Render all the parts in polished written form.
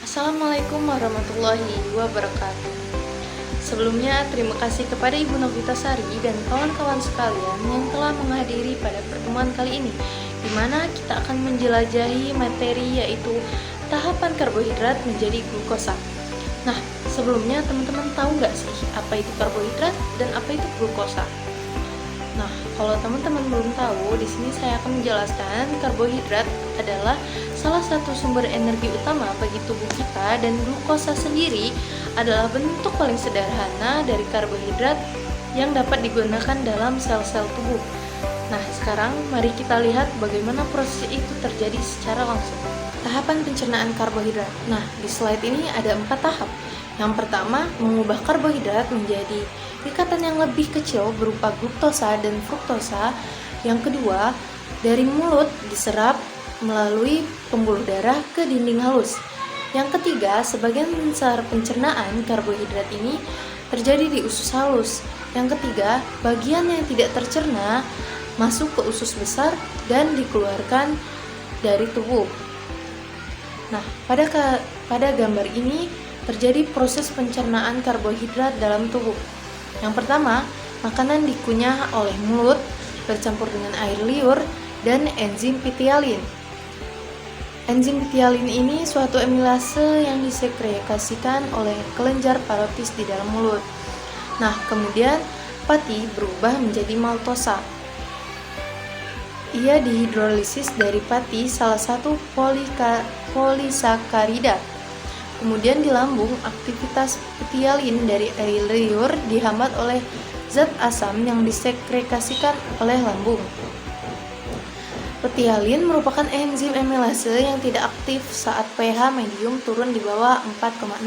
Assalamualaikum warahmatullahi wabarakatuh. Sebelumnya, terima kasih kepada Ibu Novita Sari dan kawan-kawan sekalian yang telah menghadiri pada pertemuan kali ini, di mana kita akan menjelajahi materi yaitu tahapan karbohidrat menjadi glukosa. Nah, sebelumnya teman-teman tahu nggak sih apa itu karbohidrat dan apa itu glukosa? Nah, kalau teman-teman belum tahu, di sini saya akan menjelaskan karbohidrat adalah salah satu sumber energi utama bagi tubuh kita, dan glukosa sendiri adalah bentuk paling sederhana dari karbohidrat yang dapat digunakan dalam sel-sel tubuh. Nah, sekarang mari kita lihat bagaimana proses itu terjadi secara langsung. Tahapan pencernaan karbohidrat. Nah, di slide ini ada 4 tahap. Yang pertama, mengubah karbohidrat menjadi ikatan yang lebih kecil berupa gluktosa dan fruktosa. Yang kedua, dari mulut diserap melalui pembuluh darah ke dinding halus. Yang ketiga, sebagian besar pencernaan karbohidrat ini terjadi di usus halus. Yang ketiga, bagian yang tidak tercerna masuk ke usus besar dan dikeluarkan dari tubuh. Nah, pada gambar ini terjadi proses pencernaan karbohidrat dalam tubuh. Yang pertama, makanan dikunyah oleh mulut bercampur dengan air liur dan enzim pitialin. Enzim pitialin ini suatu amilase yang disekretasikan oleh kelenjar parotis di dalam mulut. Nah, kemudian pati berubah menjadi maltosa. Ia dihidrolisis dari pati, salah satu polisakarida. Kemudian di lambung, aktivitas pitialin dari air liur dihambat oleh zat asam yang disekretasikan oleh lambung. Pitialin merupakan enzim amilase yang tidak aktif saat pH medium turun di bawah 4,0.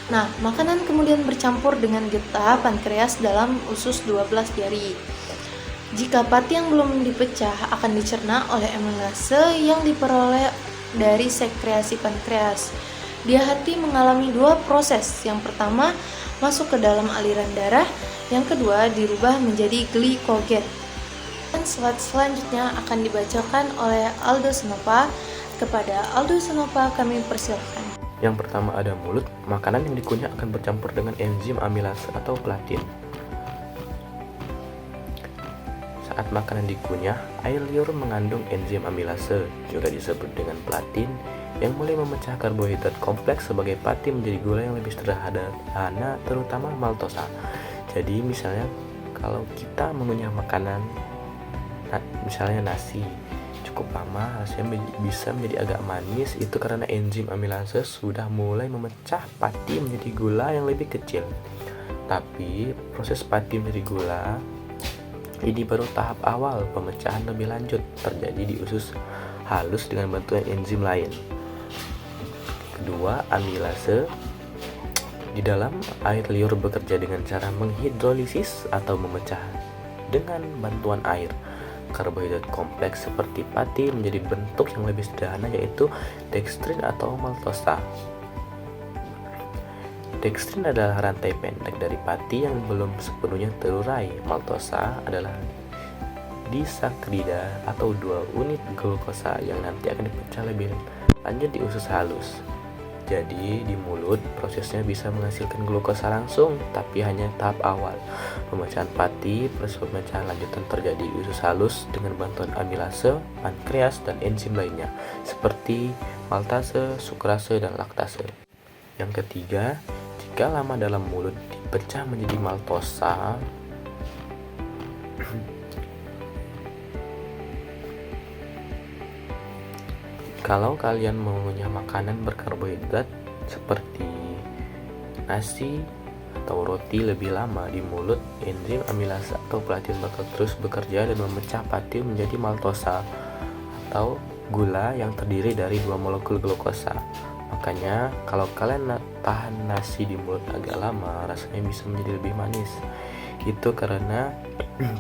Nah, makanan kemudian bercampur dengan getah pankreas dalam usus 12 jari. Jika pati yang belum dipecah akan dicerna oleh amilase yang diperoleh dari sekresi pankreas. Di hati mengalami 2 proses. Yang pertama, masuk ke dalam aliran darah. Yang kedua, dirubah menjadi glikogen. Dan slide selanjutnya akan dibacakan oleh Aldo Senova. Kepada Aldo Senova kami persilakan. Yang pertama ada mulut. Makanan yang dikunyah akan bercampur dengan enzim amilase atau platin. Saat makanan dikunyah, air liur mengandung enzim amilase, juga disebut dengan platin, yang mulai memecah karbohidrat kompleks sebagai pati menjadi gula yang lebih sederhana, terutama maltosa. Jadi misalnya kalau kita mengunyah makanan, misalnya nasi, cukup lama rasanya bisa menjadi agak manis, itu karena enzim amilase sudah mulai memecah pati menjadi gula yang lebih kecil. Tapi proses pati menjadi gula ini baru tahap awal. Pemecahan lebih lanjut terjadi di usus halus dengan bantuan enzim lain. Kedua, amilase di dalam air liur bekerja dengan cara menghidrolisis atau memecah dengan bantuan air karbohidrat kompleks seperti pati menjadi bentuk yang lebih sederhana, yaitu dekstrin atau maltosa. Dekstrin adalah rantai pendek dari pati yang belum sepenuhnya terurai. Maltosa adalah disakrida atau 2 unit glukosa yang nanti akan dipecah lebih lanjut di usus halus. Jadi di mulut prosesnya bisa menghasilkan glukosa langsung, tapi hanya tahap awal. Pemecahan pati, proses pemecahan lanjutan terjadi di usus halus dengan bantuan amilase, pankreas, dan enzim lainnya seperti maltase, sukrase, dan laktase. Yang ketiga, jika lama dalam mulut dipecah menjadi maltosa, kalau kalian mengunyah makanan berkarbohidrat seperti nasi atau roti lebih lama di mulut, enzim amilase atau platin bakal terus bekerja dan memecah pati menjadi maltosa atau gula yang terdiri dari 2 molekul glukosa. Makanya kalau kalian tahan nasi di mulut agak lama, rasanya bisa menjadi lebih manis. Itu karena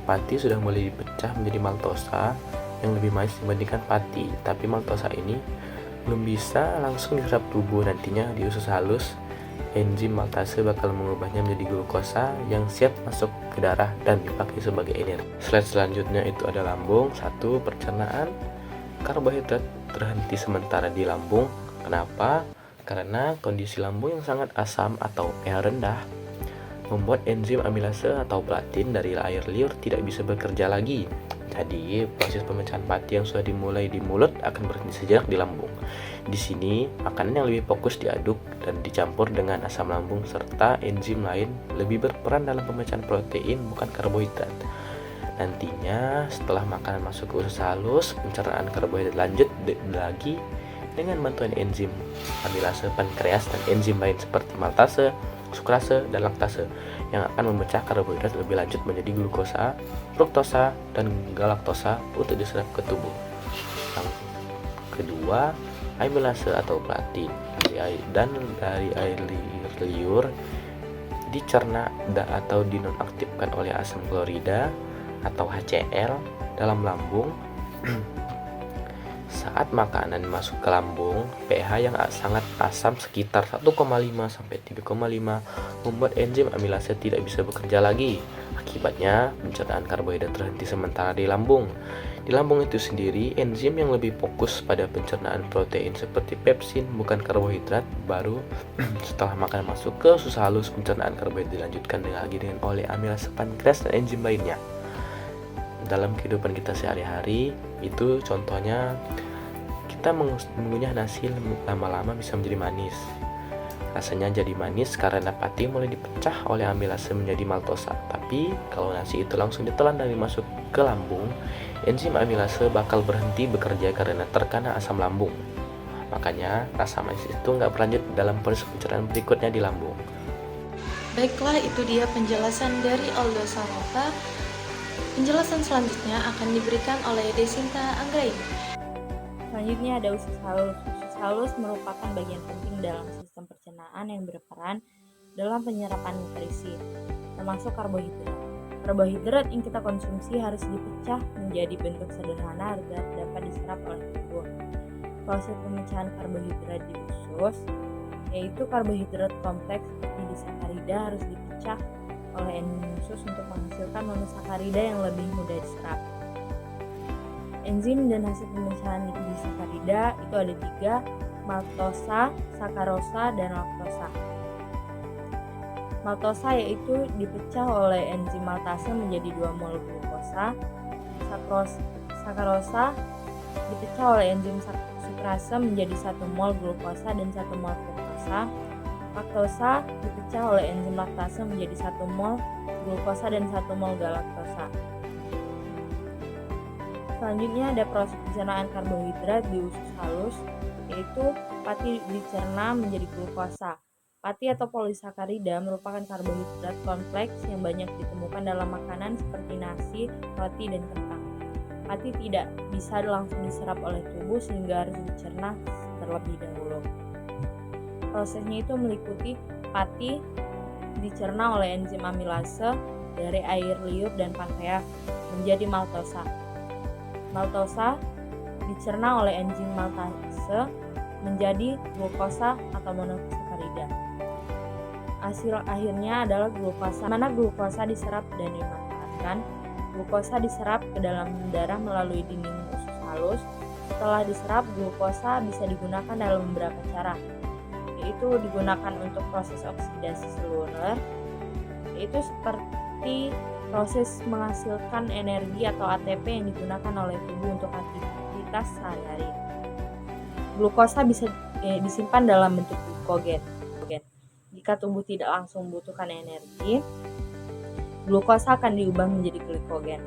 pati sudah mulai dipecah menjadi maltosa yang lebih manis dibandingkan pati. Tapi maltosa ini belum bisa langsung diserap tubuh. Nantinya di usus halus, enzim maltase bakal mengubahnya menjadi glukosa yang siap masuk ke darah dan dipakai sebagai energi. Slide selanjutnya itu ada lambung. 1. Pencernaan karbohidrat terhenti sementara di lambung. Kenapa? karena kondisi lambung yang sangat asam atau pH rendah membuat enzim amilase atau platin dari air liur tidak bisa bekerja lagi. Jadi, proses pemecahan pati yang sudah dimulai di mulut akan berhenti sejenak di lambung. Di sini, makanan yang lebih fokus diaduk dan dicampur dengan asam lambung serta enzim lain lebih berperan dalam pemecahan protein bukan karbohidrat. Nantinya, setelah makanan masuk ke usus halus, pencernaan karbohidrat lanjut lagi dengan bantuan enzim amilase pankreas dan enzim lain seperti maltase, sukrase, dan laktase yang akan memecah karbohidrat lebih lanjut menjadi glukosa, fruktosa, dan galaktosa untuk diserap ke tubuh. Yang kedua, amilase atau platin dari air liur dicerna atau dinonaktifkan oleh asam klorida atau HCl dalam lambung. Saat makanan masuk ke lambung, pH yang sangat asam sekitar 1,5 sampai 3,5 membuat enzim amilase tidak bisa bekerja lagi. Akibatnya, pencernaan karbohidrat terhenti sementara di lambung. Di lambung itu sendiri, enzim yang lebih fokus pada pencernaan protein seperti pepsin bukan karbohidrat, baru setelah makanan masuk ke usus halus, pencernaan karbohidrat dilanjutkan lagi dengan oleh amilase pankreas dan enzim lainnya. Dalam kehidupan kita sehari-hari, itu contohnya kita mengunyah nasi lama-lama bisa menjadi manis. Rasanya jadi manis karena pati mulai dipecah oleh amilase menjadi maltosa. Tapi kalau nasi itu langsung ditelan dan masuk ke lambung, enzim amilase bakal berhenti bekerja karena terkena asam lambung. Makanya rasa manis itu nggak berlanjut dalam proses pencernaan berikutnya di lambung. Baiklah, itu dia penjelasan dari Aldo Sarota. Penjelasan selanjutnya akan diberikan oleh Desinta Anggraini. Selanjutnya ada usus halus. Usus halus merupakan bagian penting dalam sistem pencernaan yang berperan dalam penyerapan nutrisi, termasuk karbohidrat. Karbohidrat yang kita konsumsi harus dipecah menjadi bentuk sederhana agar dapat diserap oleh tubuh. Proses pemecahan karbohidrat di usus, yaitu karbohidrat kompleks seperti disakarida harus dipecah oleh enzim usus untuk menghasilkan monosakarida yang lebih mudah diserap. Enzim dan hasil pemecahan disakarida itu ada 3, maltosa, sakarosa, dan laktosa. Maltosa yaitu dipecah oleh enzim maltase menjadi 2 mol glukosa. Sakarosa dipecah oleh enzim sukrase menjadi 1 mol glukosa dan 1 mol fruktosa. Laktosa dipecah oleh enzim laktase menjadi 1 mol glukosa dan 1 mol galaktosa. Selanjutnya ada proses pencernaan karbohidrat di usus halus, yaitu pati dicerna menjadi glukosa. Pati atau polisakarida merupakan karbohidrat kompleks yang banyak ditemukan dalam makanan seperti nasi, roti, dan kentang. Pati tidak bisa langsung diserap oleh tubuh sehingga harus dicerna terlebih dahulu. Prosesnya itu meliputi pati dicerna oleh enzim amilase dari air liur dan pankreas menjadi maltosa. Maltosa dicerna oleh enzim maltase menjadi glukosa atau monosakarida. Hasil akhirnya adalah glukosa, mana glukosa diserap dan dimanfaatkan. Glukosa diserap ke dalam darah melalui dinding usus halus. Setelah diserap, glukosa bisa digunakan dalam beberapa cara, yaitu digunakan untuk proses oksidasi seluler, yaitu seperti proses menghasilkan energi atau ATP yang digunakan oleh tubuh untuk aktivitas sehari-hari. Glukosa bisa disimpan dalam bentuk glikogen. Jika tubuh tidak langsung membutuhkan energi, glukosa akan diubah menjadi glikogen.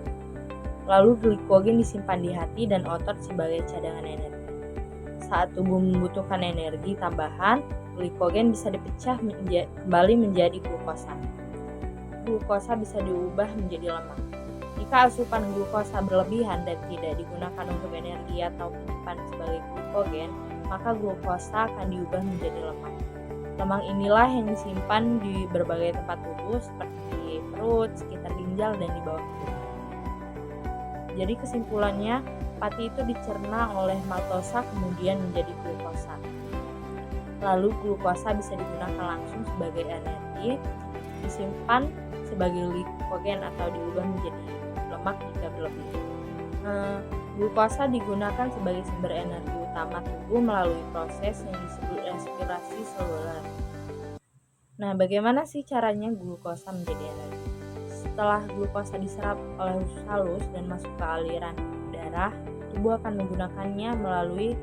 Lalu glikogen disimpan di hati dan otot sebagai cadangan energi. Saat tubuh membutuhkan energi tambahan, glikogen bisa dipecah kembali menjadi glukosa. Glukosa bisa diubah menjadi lemak. Jika asupan glukosa berlebihan dan tidak digunakan untuk energi atau penyimpan sebagai glikogen, maka glukosa akan diubah menjadi lemak. Lemak inilah yang disimpan di berbagai tempat tubuh seperti di perut, sekitar ginjal, dan di bawah tubuh. Jadi kesimpulannya, pati itu dicerna oleh maltosa kemudian menjadi glukosa. Lalu glukosa bisa digunakan langsung sebagai energi, disimpan sebagai glikogen atau diubah menjadi lemak jika berlebih. Glukosa digunakan sebagai sumber energi utama tubuh melalui proses yang disebut respirasi Nah, bagaimana sih caranya glukosa menjadi energi? Setelah glukosa diserap oleh usus halus dan masuk ke aliran darah, tubuh akan menggunakannya melalui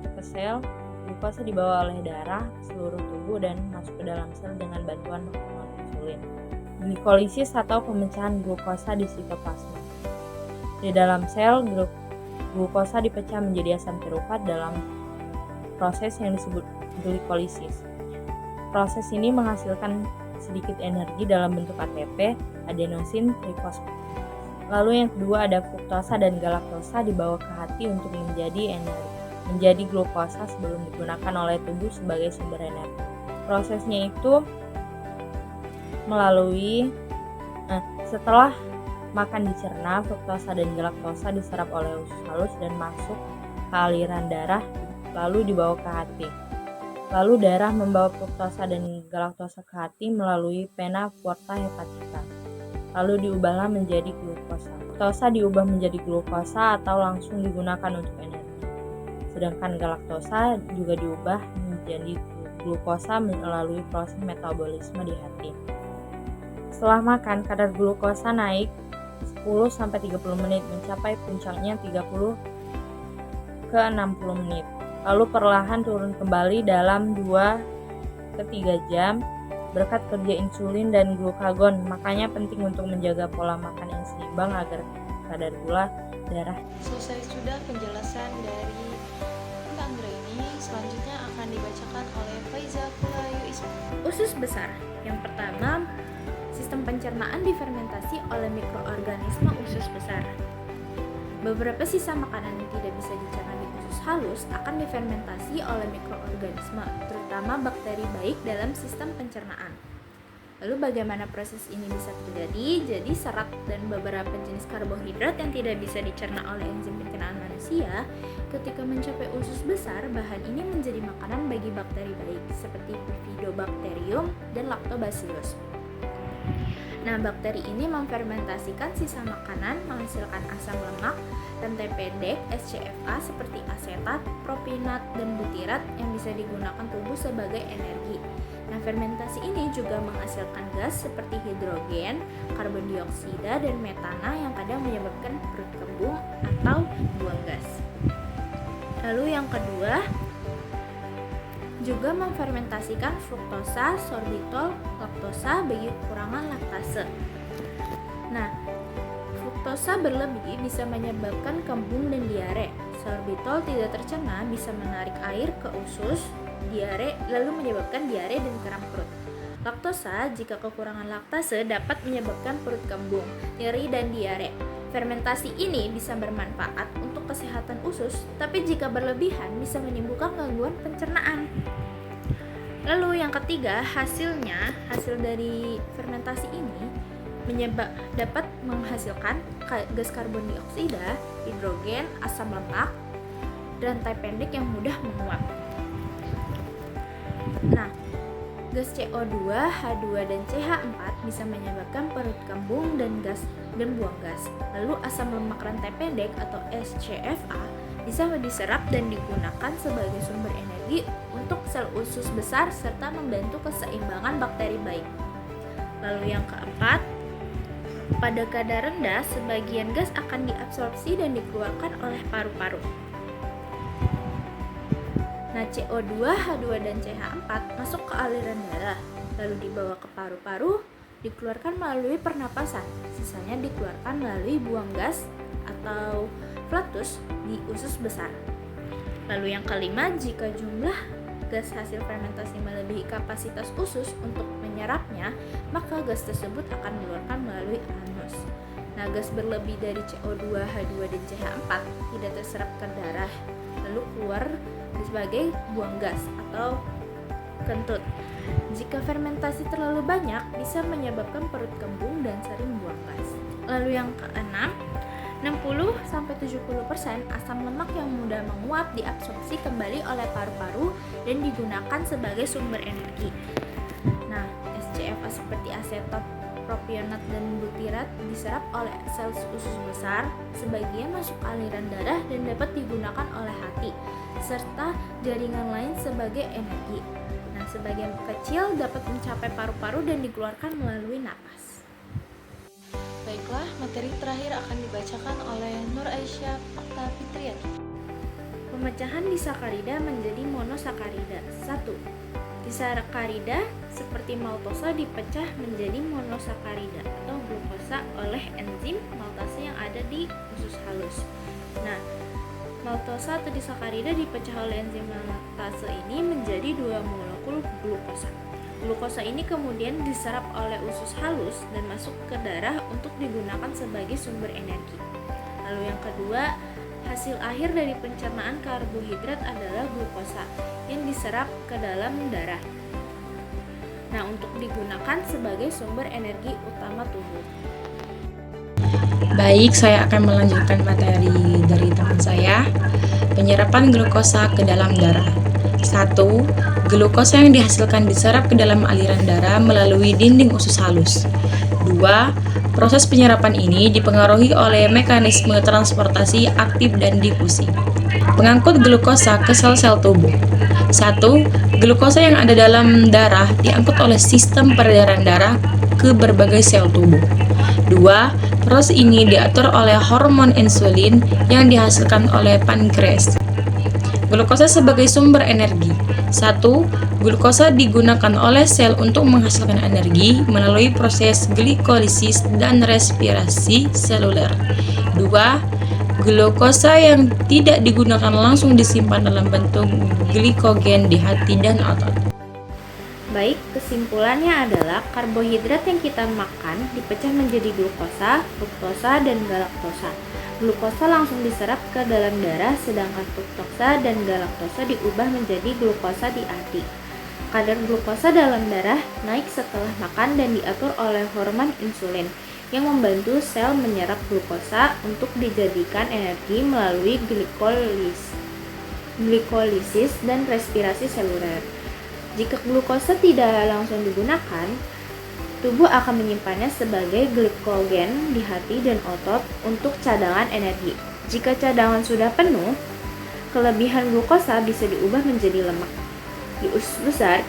ke sel. Glukosa dibawa oleh darah ke seluruh tubuh dan masuk ke dalam sel dengan bantuan hormon insulin. Glikolisis atau pemecahan glukosa di sitoplasma. Di dalam sel, glukosa dipecah menjadi asam pirufat dalam proses yang disebut glikolisis. Proses ini menghasilkan sedikit energi dalam bentuk ATP, adenosin trifosfat. Lalu yang kedua ada fruktosa dan galaktosa dibawa ke hati untuk menjadi glukosa sebelum digunakan oleh tubuh sebagai sumber energi. Prosesnya itu setelah makan dicerna, fruktosa dan galaktosa diserap oleh usus halus dan masuk ke aliran darah lalu dibawa ke hati. Lalu darah membawa fruktosa dan galaktosa ke hati melalui vena porta hepatica. Lalu diubahlah menjadi glukosa. Fruktosa diubah menjadi glukosa atau langsung digunakan untuk energi. Sedangkan galaktosa juga diubah menjadi glukosa melalui proses metabolisme di hati. Setelah makan, kadar glukosa naik 10-30 menit, mencapai puncaknya 30 ke 60 menit. Lalu perlahan turun kembali dalam 2-3 jam berkat kerja insulin dan glukagon. Makanya penting untuk menjaga pola makan yang seimbang agar kadar gula darah. Selesai sudah penjelasan dari Mbak Anggraini. Selanjutnya akan dibacakan oleh Faiza Kulayu Isma. Usus besar. Yang pertama, sistem pencernaan difermentasi oleh mikroorganisme usus besar. Beberapa sisa makanan yang tidak bisa dicerna di usus halus akan difermentasi oleh mikroorganisme, terutama bakteri baik dalam sistem pencernaan. Lalu bagaimana proses ini bisa terjadi? Jadi serat dan beberapa jenis karbohidrat yang tidak bisa dicerna oleh enzim pencernaan manusia, ketika mencapai usus besar, bahan ini menjadi makanan bagi bakteri baik seperti Bifidobacterium dan Lactobacillus. Nah, bakteri ini memfermentasikan sisa makanan menghasilkan asam lemak, rantai pendek, SCFA seperti asetat, propinat, dan butirat yang bisa digunakan tubuh sebagai energi. Nah, fermentasi ini juga menghasilkan gas seperti hidrogen, karbon dioksida, dan metana yang kadang menyebabkan perut kembung atau buang gas. Lalu yang kedua, juga memfermentasikan fruktosa, sorbitol, laktosa bagi kekurangan laktase. Nah, fruktosa berlebih bisa menyebabkan kembung dan diare. Sorbitol tidak tercerna bisa menarik air ke usus, diare, lalu menyebabkan diare dan kram perut. Laktosa, jika kekurangan laktase, dapat menyebabkan perut kembung, nyeri, dan diare. Fermentasi ini bisa bermanfaat untuk kesehatan usus, tapi jika berlebihan bisa menimbulkan gangguan pencernaan. Lalu yang ketiga, hasil dari fermentasi ini dapat menghasilkan gas karbon dioksida, hidrogen, asam lemak, rantai pendek yang mudah menguap. Nah, gas CO2, H2, dan CH4 bisa menyebabkan perut kembung dan buang gas. Lalu asam lemak rantai pendek atau SCFA bisa diserap dan digunakan sebagai sumber energi untuk sel usus besar serta membantu keseimbangan bakteri baik. Lalu yang keempat, pada kadar rendah sebagian gas akan diabsorpsi dan dikeluarkan oleh paru-paru. Nah, CO2, H2, dan CH4 masuk ke aliran darah, lalu dibawa ke paru-paru, dikeluarkan melalui pernapasan, sisanya dikeluarkan melalui buang gas atau flatus di usus besar. Lalu yang kelima, jika jumlah gas hasil fermentasi melebihi kapasitas usus untuk menyerapnya, maka gas tersebut akan dikeluarkan melalui anus. Nah, gas berlebih dari CO2, H2, dan CH4 tidak terserap ke darah, lalu keluar sebagai buang gas atau kentut. Jika fermentasi terlalu banyak, bisa menyebabkan perut kembung dan sering buang gas. Lalu yang keenam, 60-70% asam lemak yang mudah menguap diabsorpsi kembali oleh paru-paru dan digunakan sebagai sumber energi. Nah, SCFA seperti asetat, propionat, dan butirat diserap oleh sel usus besar, sebagian masuk aliran darah dan dapat digunakan oleh hati serta jaringan lain sebagai energi. Nah, sebagian kecil dapat mencapai paru-paru dan dikeluarkan melalui napas. Baiklah, materi terakhir akan dibacakan oleh Nur Aisyah Okta Fitriani. Pemecahan disakarida menjadi monosakarida. 1. Disakarida seperti maltosa dipecah menjadi monosakarida atau glukosa oleh enzim maltase yang ada di usus halus. Nah, maltosa atau disakarida dipecah oleh enzim maltase ini menjadi 2 molekul glukosa. Glukosa ini kemudian diserap oleh usus halus dan masuk ke darah untuk digunakan sebagai sumber energi. Lalu yang kedua, hasil akhir dari pencernaan karbohidrat adalah glukosa yang diserap ke dalam darah. Nah, untuk digunakan sebagai sumber energi utama tubuh. Baik, saya akan melanjutkan materi dari teman saya. Penyerapan glukosa ke dalam darah. 1. Glukosa yang dihasilkan diserap ke dalam aliran darah melalui dinding usus halus. 2. Proses penyerapan ini dipengaruhi oleh mekanisme transportasi aktif dan difusi. Pengangkut glukosa ke sel-sel tubuh. 1. Glukosa yang ada dalam darah diangkut oleh sistem peredaran darah ke berbagai sel tubuh. 2. Proses ini diatur oleh hormon insulin yang dihasilkan oleh pankreas. Glukosa sebagai sumber energi. 1. Glukosa digunakan oleh sel untuk menghasilkan energi melalui proses glikolisis dan respirasi seluler. 2. Glukosa yang tidak digunakan langsung disimpan dalam bentuk glikogen di hati dan otot. Baik, kesimpulannya adalah karbohidrat yang kita makan dipecah menjadi glukosa, fruktosa, dan galaktosa. Glukosa langsung diserap ke dalam darah, sedangkan fruktosa dan galaktosa diubah menjadi glukosa di hati. Kadar glukosa dalam darah naik setelah makan dan diatur oleh hormon insulin yang membantu sel menyerap glukosa untuk dijadikan energi melalui glikolisis dan respirasi seluler. Jika glukosa tidak langsung digunakan, tubuh akan menyimpannya sebagai glikogen di hati dan otot untuk cadangan energi. Jika cadangan sudah penuh, kelebihan glukosa bisa diubah menjadi lemak. Di usus besar,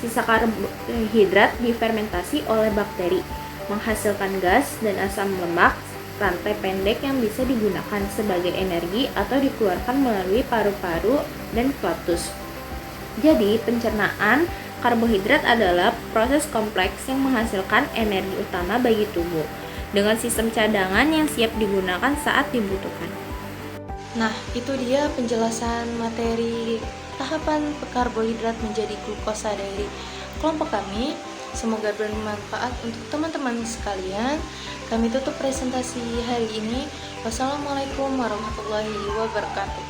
sisa karbohidrat difermentasi oleh bakteri, menghasilkan gas dan asam lemak rantai pendek yang bisa digunakan sebagai energi atau dikeluarkan melalui paru-paru dan flatus. Jadi, pencernaan karbohidrat adalah proses kompleks yang menghasilkan energi utama bagi tubuh dengan sistem cadangan yang siap digunakan saat dibutuhkan. Nah, itu dia penjelasan materi tahapan karbohidrat menjadi glukosa dari kelompok kami. Semoga bermanfaat untuk teman-teman sekalian. Kami tutup presentasi hari ini. Wassalamualaikum warahmatullahi wabarakatuh.